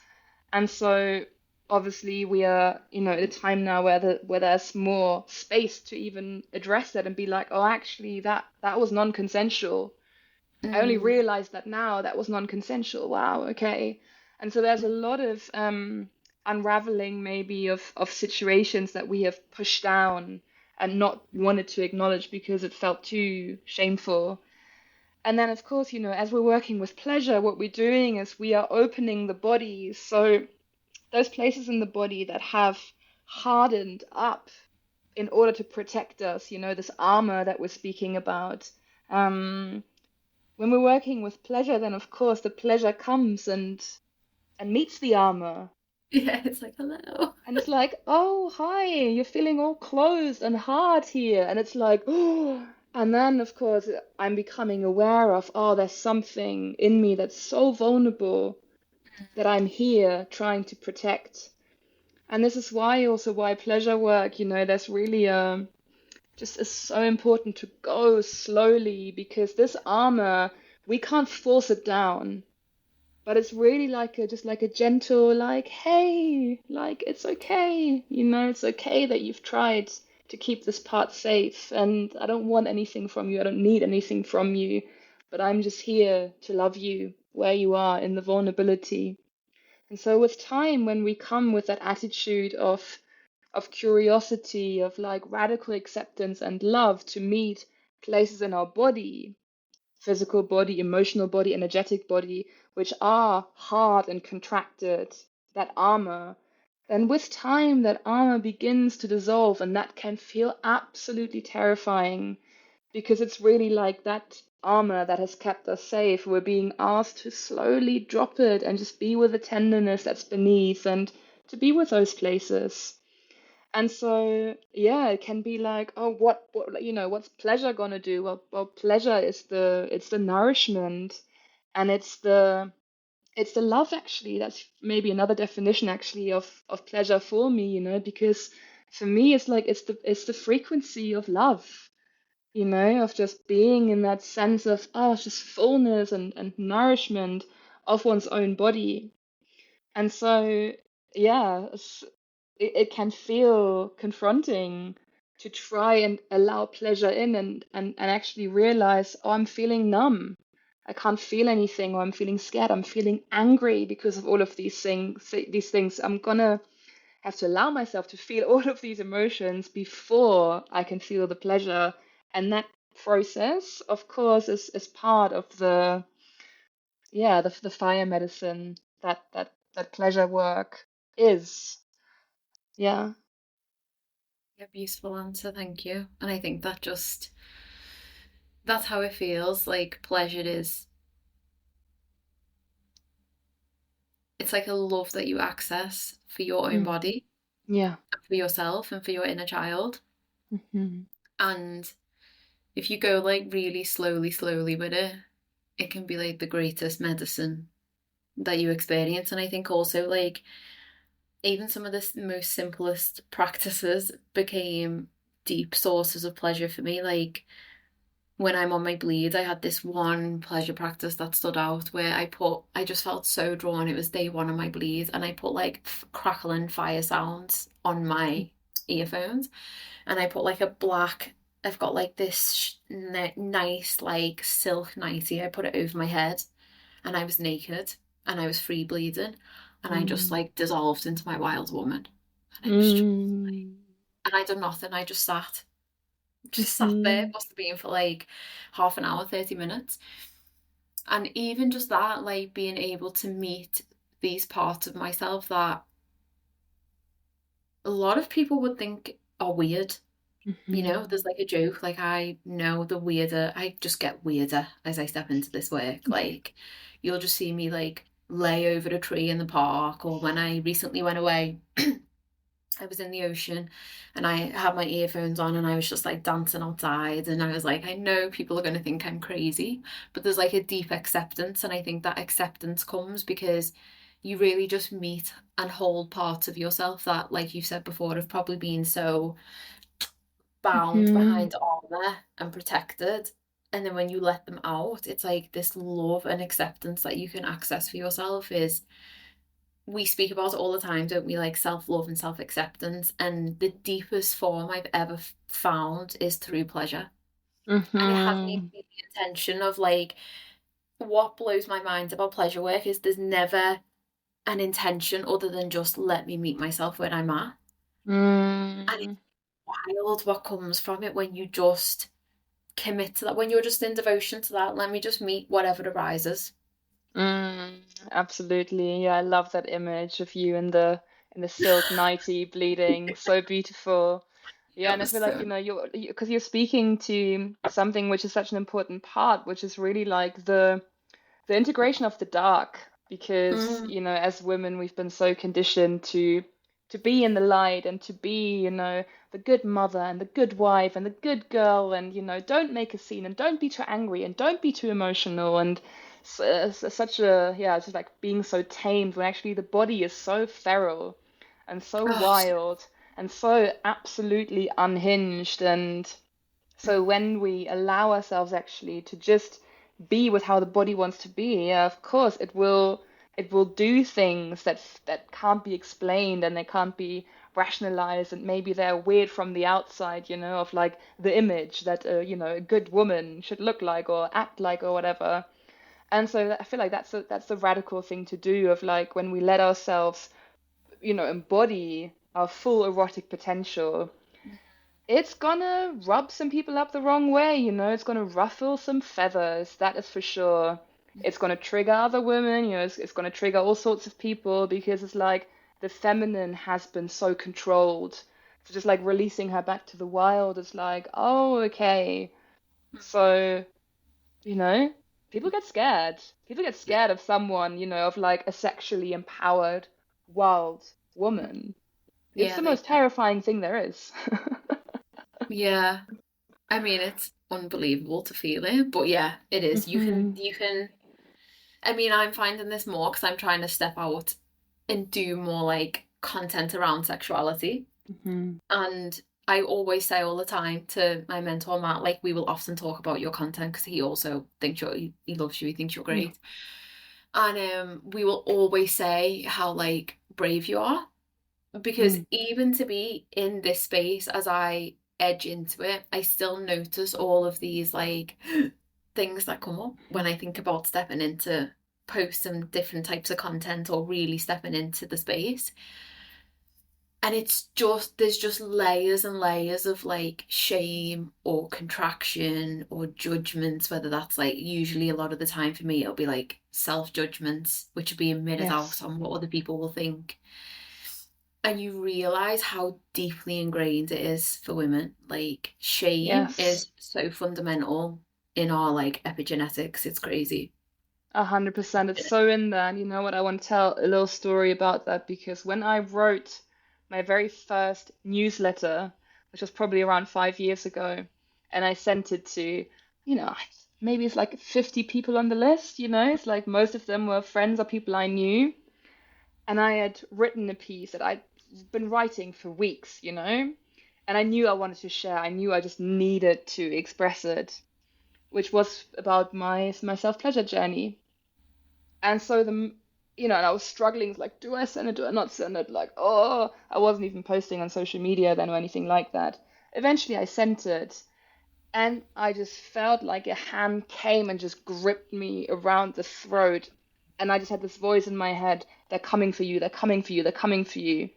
And so obviously we are, at a time now where there's more space to even address that and be like, oh, actually that was non-consensual. I only Mm. realized that now that was non-consensual. Wow, okay. And so there's a lot of unraveling maybe of situations that we have pushed down and not wanted to acknowledge because it felt too shameful. And then, of course, as we're working with pleasure, what we're doing is we are opening the body. So those places in the body that have hardened up in order to protect us, this armor that we're speaking about. Um, when we're working with pleasure, then of course the pleasure comes and meets the armor. Yeah, it's like, hello. And it's like, oh, hi, you're feeling all closed and hard here. And it's like, oh. And then, of course, I'm becoming aware of, oh, there's something in me that's so vulnerable that I'm here trying to protect. And this is why also why pleasure work, there's really just is so important to go slowly, because this armor, we can't force it down. But it's really like just like a gentle, like, hey, like it's okay, it's okay that you've tried to keep this part safe, and I don't want anything from you. I don't need anything from you. but I'm just here to love you where you are in the vulnerability. And so with time, when we come with that attitude of curiosity, of like radical acceptance and love to meet places in our body, physical body, emotional body, energetic body, which are hard and contracted, that armor, then with time that armor begins to dissolve, and that can feel absolutely terrifying because it's really like that armor that has kept us safe. We're being asked to slowly drop it and just be with the tenderness that's beneath and to be with those places. And so, yeah, it can be like, oh, what's pleasure gonna do? Well, pleasure is it's the nourishment, and it's the love actually. That's maybe another definition actually of pleasure for me, because for me it's like it's the frequency of love, of just being in that sense of just fullness and nourishment of one's own body. And so, yeah, it can feel confronting to try and allow pleasure in and actually realize, oh, I'm feeling numb. I can't feel anything, or I'm feeling scared. I'm feeling angry because of all of these things. I'm gonna have to allow myself to feel all of these emotions before I can feel the pleasure. And that process, of course, is part of the fire medicine that pleasure work is. Yeah. Yeah, beautiful answer, thank you. And I think that's how it feels. Like pleasure is, it's like a love that you access for your own Mm. body, Yeah. for yourself, and for your inner child. Hmm. And if you go like really slowly with it, it can be like the greatest medicine that you experience. And I think also like even some of the most simplest practices became deep sources of pleasure for me. Like when I'm on my bleed, I had this one pleasure practice that stood out where I just felt so drawn. It was day one of my bleed, and I put like crackling fire sounds on my earphones, and I put like I've got like this nice like silk nightie. I put it over my head, and I was naked, and I was free bleeding, and I just Mm. like dissolved into my wild woman, and it was just, Mm. and I did nothing. I just sat there. It Hmm. must have been for like half an hour, 30 minutes. And even just that, like being able to meet these parts of myself that a lot of people would think are weird. There's Hmm. like a joke, like I know I just get weirder as I step into this work. Like you'll just see me like lay over a tree in the park, or when I recently went away, I was in the ocean and I had my earphones on and I was just like dancing outside, and I was like, I know people are going to think I'm crazy, but there's like a deep acceptance, and I think that acceptance comes because you really just meet and hold parts of yourself that, like you said before, have probably been so bound Hmm. behind armor and protected. And then when you let them out, it's like this love and acceptance that you can access for yourself is, we speak about it all the time, don't we? Like self-love and self-acceptance. And the deepest form I've ever found is through pleasure. And it hasn't even Hmm. been the intention of like, what blows my mind about pleasure work is there's never an intention other than just let me meet myself where I'm at. And it's Hmm. wild what comes from it when you just commit to that, when you're just in devotion to that. Let me just meet whatever arises. Mm, absolutely. Yeah, I love that image of you in the silk nightie bleeding. So beautiful. Yeah, It and I was feel like, so. because you're speaking to something which is such an important part, which is really like the integration of the dark, because Mm. as women we've been so conditioned to be in the light and to be the good mother and the good wife and the good girl, and don't make a scene and don't be too angry and don't be too emotional, and such a, yeah, just like being so tamed when actually the body is so feral and so Oh, wild and so absolutely unhinged. And so when we allow ourselves actually to just be with how the body wants to be, yeah, of course it will it will do things that can't be explained and they can't be rationalized, and maybe they're weird from the outside, of like the image that a good woman should look like or act like or whatever. And so I feel like that's a radical thing to do, of like when we let ourselves, embody our full erotic potential, it's gonna rub some people up the wrong way, it's gonna ruffle some feathers, that is for sure. It's gonna trigger other women, it's gonna trigger all sorts of people, because it's like the feminine has been so controlled. So just like releasing her back to the wild is like, oh, okay. So, you know, people get scared. People get scared of someone, of like a sexually empowered, wild woman. It's Yeah, the they most terrifying thing there is. yeah. I mean, it's unbelievable to feel it, but yeah, it is. Hmm. You can. I mean, I'm finding this more because I'm trying to step out and do more like content around sexuality. Hmm. And I always say all the time to my mentor Matt, like we will often talk about your content because he also thinks he loves you, he thinks you're Yeah. great. And we will always say how like brave you are, because Mm. even to be in this space as I edge into it, I still notice all of these like things that come up when I think about stepping into post some different types of content or really stepping into the space. And it's just, there's just layers and layers of like shame or contraction or judgments, whether that's like usually a lot of the time for me, it'll be like self judgments, which are being mirrored out Yes. on what other people will think. And you realize how deeply ingrained it is for women. Like shame Yes. is so fundamental in our like epigenetics. It's crazy. 100%. It's so in there. And you know what? I want to tell a little story about that, because when I wrote my very first newsletter, which was probably around 5 years ago, and I sent it to, you know, maybe it's like 50 people on the list, it's like most of them were friends or people I knew. And I had written a piece that I'd been writing for weeks, and I knew I wanted to share. I knew I just needed to express it, which was about my self-pleasure journey. And so and I was struggling, like, do I send it? Do I not send it? Like, oh, I wasn't even posting on social media then or anything like that. Eventually, I sent it, and I just felt like a hand came and just gripped me around the throat. And I just had this voice in my head, they're coming for you, they're coming for you, they're coming for you.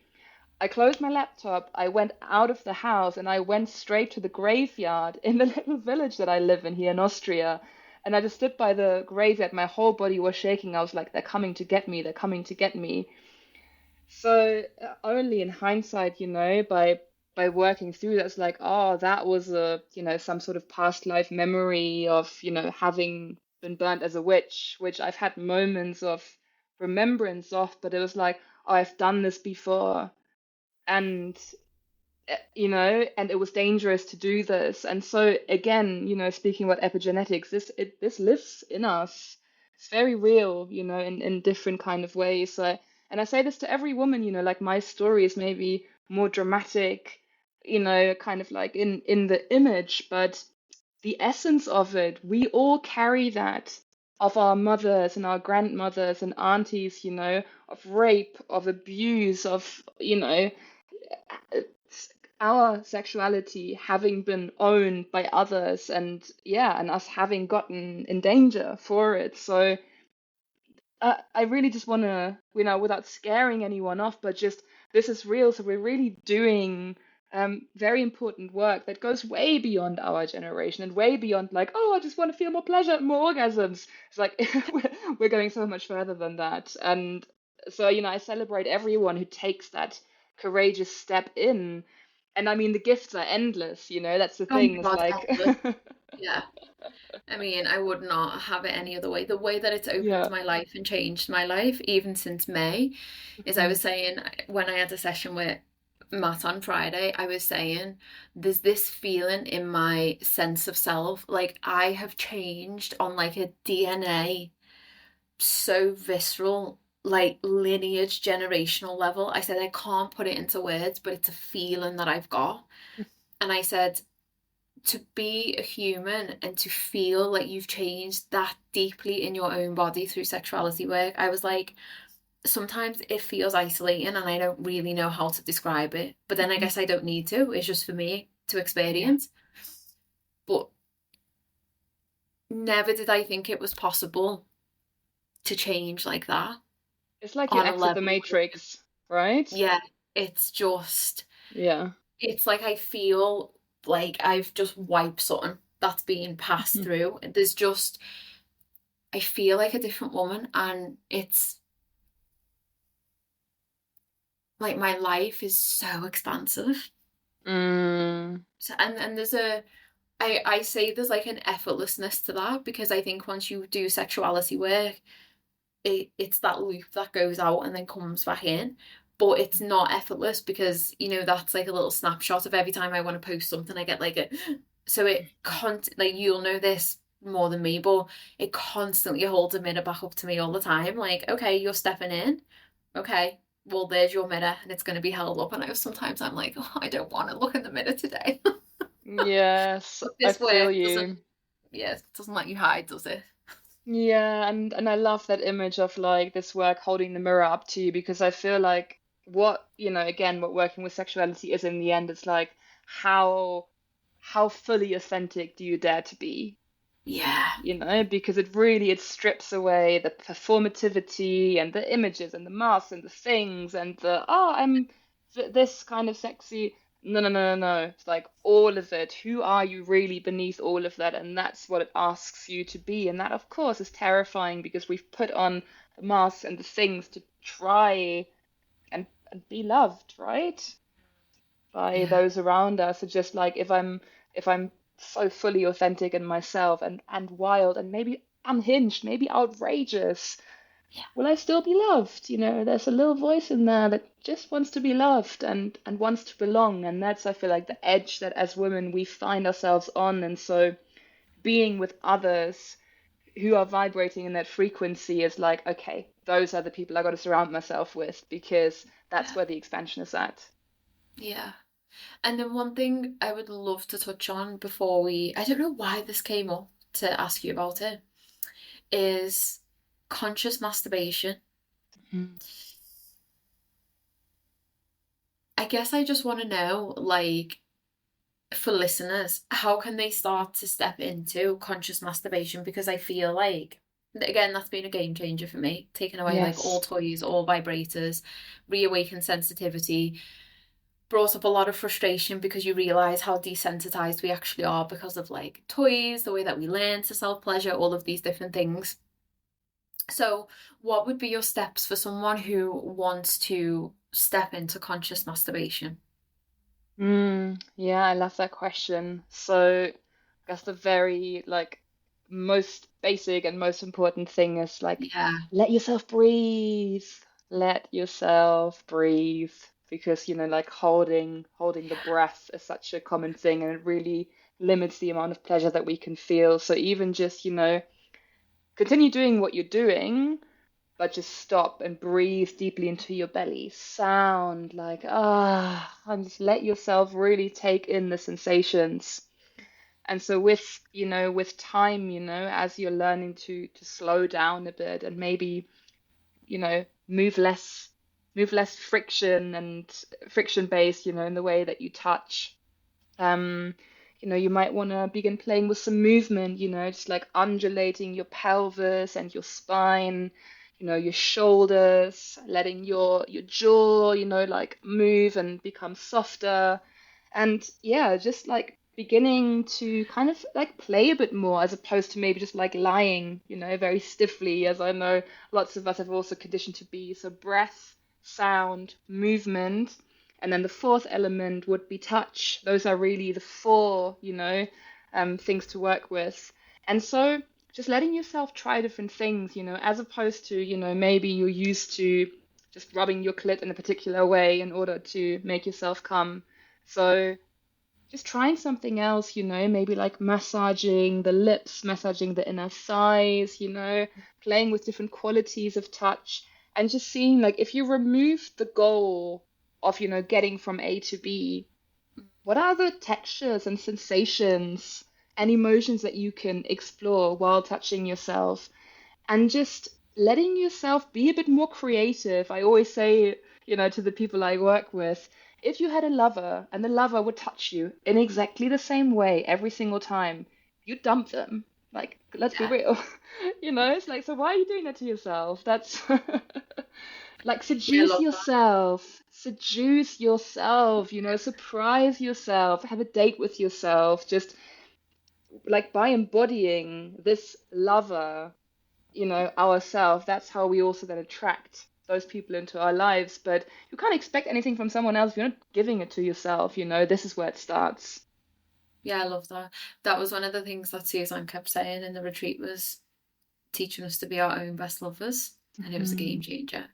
I closed my laptop, I went out of the house, and I went straight to the graveyard in the little village that I live in here in Austria. And I just stood by the graveyard. My whole body was shaking. I was like, they're coming to get me, they're coming to get me. So only in hindsight, by working through that's like, oh, that was some sort of past life memory of, having been burnt as a witch, which I've had moments of remembrance of, but it was like, oh, I've done this before. And and it was dangerous to do this. And so again, speaking about epigenetics, this lives in us. It's very real, in different kind of ways. So, and I say this to every woman, like my story is maybe more dramatic, kind of like in the image, but the essence of it, we all carry that of our mothers and our grandmothers and aunties, of rape, of abuse, of, our sexuality having been owned by others, and yeah, and us having gotten in danger for it. So I really just want to, without scaring anyone off, but just this is real. So we're really doing very important work that goes way beyond our generation and way beyond like, oh, I just want to feel more pleasure, more orgasms. It's like we're going so much further than that. And so, I celebrate everyone who takes that courageous step in. And I mean, the gifts are endless, that's the Oh my thing. It's God, like, endless. Yeah. I mean, I would not have it any other way. The way that it's opened yeah. my life and changed my life, even since May, is I Mhm. was saying when I had a session with Matt on Friday, I was saying there's this feeling in my sense of self, like I have changed on like a DNA so visceral, like lineage generational level. I said I can't put it into words, but it's a feeling that I've got. And I said to be a human and to feel like you've changed that deeply in your own body through sexuality work, I was like, sometimes it feels isolating and I don't really know how to describe it. But then I Mhm. guess I don't need to. It's just for me to Yeah. experience. But never did I think it was possible to change like that It's like you on a exit the level where, matrix, right? yeah, it's just, Yeah. it's like I feel like I've just wiped something that's being passed Mhm. through. There's just, I feel like a different woman, and it's like my life is so expansive. Mm. So, and there's a, I say there's like an effortlessness to that, because I think once you do sexuality work, it's that loop that goes out and then comes back in. But it's not effortless, because that's like a little snapshot of every time I want to post something, I get like a, so it can't, like, you'll know this more than me, but it constantly holds a mirror back up to me all the time. Like, okay, you're stepping in. Okay, well, there's your mirror and it's going to be held up. And sometimes I'm like, oh, I don't want to look in the mirror today. Yes, But I this feel work doesn't, you. yeah, it doesn't let you hide, does it? Yeah, and I love that image of like this work holding the mirror up to you because I feel like what, again, what working with sexuality is in the end, it's like how how fully authentic do you dare to be? Yeah, Because it strips away the performativity and the images and the masks and the things and the, oh, I'm this kind of sexy. No, no, no, no, no. It's like all of it. Who are you really beneath all of that? And that's what it asks you to be. And that, of course, is terrifying because we've put on the masks and the things to try and be loved, right? By yeah, those around us. It's just like if I'm so fully authentic in myself and wild and maybe unhinged, maybe outrageous, yeah, will I still be loved? There's a little voice in there that just wants to be loved and wants to belong. And that's, I feel like, the edge that as women we find ourselves on. And so being with others who are vibrating in that frequency is like, okay, those are the people I got to surround myself with because that's yeah, where the expansion is at. yeah. And then one thing I would love to touch on before I don't know why this came up to ask you about it, is conscious masturbation. Mhm. I guess I just want to know, like, for listeners, how can they start to step into conscious masturbation? Because I feel like, again, that's been a game changer for me, taking away like all Yes. toys, all vibrators, reawaken sensitivity, brought up a lot of frustration because you realize how desensitized we actually are because of like toys, the way that we learn to self pleasure, all of these different things. So, what would be your steps for someone who wants to step into conscious masturbation? Yeah, I love that question. So, I guess the very like most basic and most important thing is like Yeah, let yourself breathe. Let yourself breathe because like holding the breath is such a common thing and it really limits the amount of pleasure that we can feel. So even just, continue doing what you're doing but just stop and breathe deeply into your belly. Sound like and just let yourself really take in the sensations. And so with time, as you're learning to slow down a bit and maybe, move less friction and friction based, in the way that you touch. Um, you might want to begin playing with some movement, just like undulating your pelvis and your spine, your shoulders, letting your jaw, like move and become softer. And yeah, just like beginning to kind of like play a bit more as opposed to maybe just like lying, very stiffly, as I know lots of us have also conditioned to be. So breath, sound, movement. And then the fourth element would be touch. Those are really the four, things to work with. And so just letting yourself try different things, as opposed to, maybe you're used to just rubbing your clit in a particular way in order to make yourself come. So just trying something else, maybe like massaging the lips, massaging the inner thighs, playing with different qualities of touch and just seeing like if you remove the goal of, getting from A to B, what are the textures and sensations and emotions that you can explore while touching yourself, and just letting yourself be a bit more creative. I always say, to the people I work with, if you had a lover and the lover would touch you in exactly the same way every single time, you'd dump them. Like, let's be Yeah, real. It's like, so why are you doing that to yourself? That's like, yeah, I love that. seduce yourself, surprise yourself, have a date with yourself, just like by embodying this lover, ourselves. That's how we also then attract those people into our lives. But you can't expect anything from someone else if you're not giving it to yourself. This is where it starts. Yeah, I love that. That was one of the things that Susan kept saying in the retreat, was teaching us to be our own best lovers, and it was a game Mm, changer.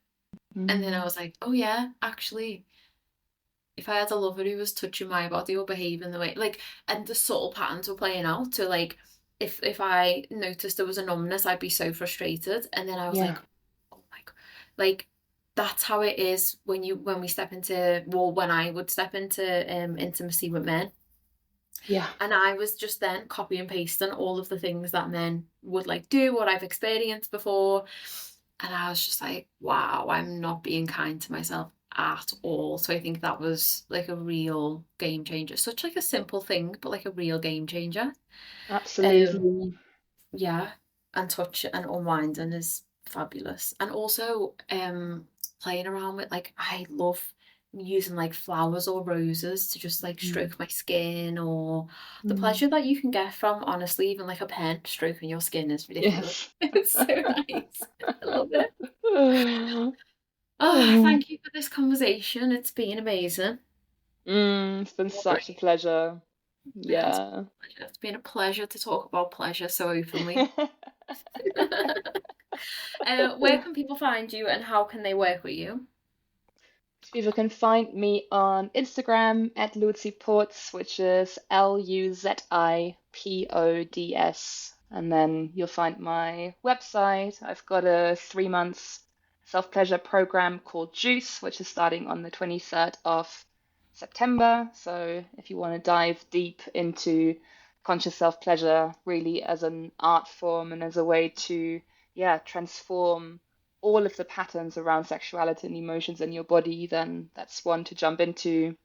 And then I mm, was like, oh yeah, actually, if I had a lover who was touching my body or behaving the way, like, and the subtle patterns were playing out. So like, if I noticed there was a numbness, I'd be so frustrated, and then I was like, yeah. oh my god, like that's how it is when we step into, well, when I would step into intimacy with men. Yeah. And I was just then copy and pasting all of the things that men would like do, what I've experienced before. And I was just like, wow, I'm not being kind to myself at all. So I think that was like a real game changer. Such like a simple thing, but like a real game changer. Um, Absolutely. yeah. And touch and unwinding is fabulous. And also playing around with, like, I love using like flowers or roses to just like Mm, stroke my skin, or the mm. pleasure that you can get from, honestly, even like a pen stroking your skin is ridiculous. Yes. It's so nice. I love it. Oh, Oh. thank you for this conversation. It's been amazing. It's been All such a right. pleasure. It has been Yeah. a pleasure. It's been a pleasure to talk about pleasure so openly. Where can people find you, and how can they work with you? People can find me on Instagram at Luzi Pods, which is Luzipods. And then you'll find my website. I've got a 3 months self-pleasure program called Juice, which is starting on the 23rd of September. So if you want to dive deep into conscious self-pleasure, really as an art form and as a way to, yeah, transform all of the patterns around sexuality and emotions in your body, then that's one to jump into.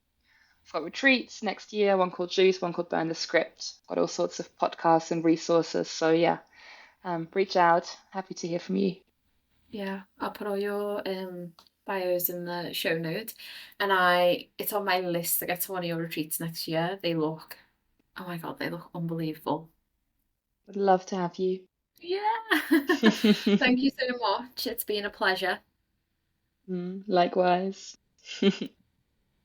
I've got retreats next year, one called Juice, one called Burn the Script. Got all sorts of podcasts and resources. So yeah, reach out. Happy to hear from you. Yeah, I'll put all your bios in the show notes. And it's on my list to get to one of your retreats next year. They look, oh my God, they look unbelievable. Would love to have you. Yeah. Thank you so much. It's been a pleasure. Likewise.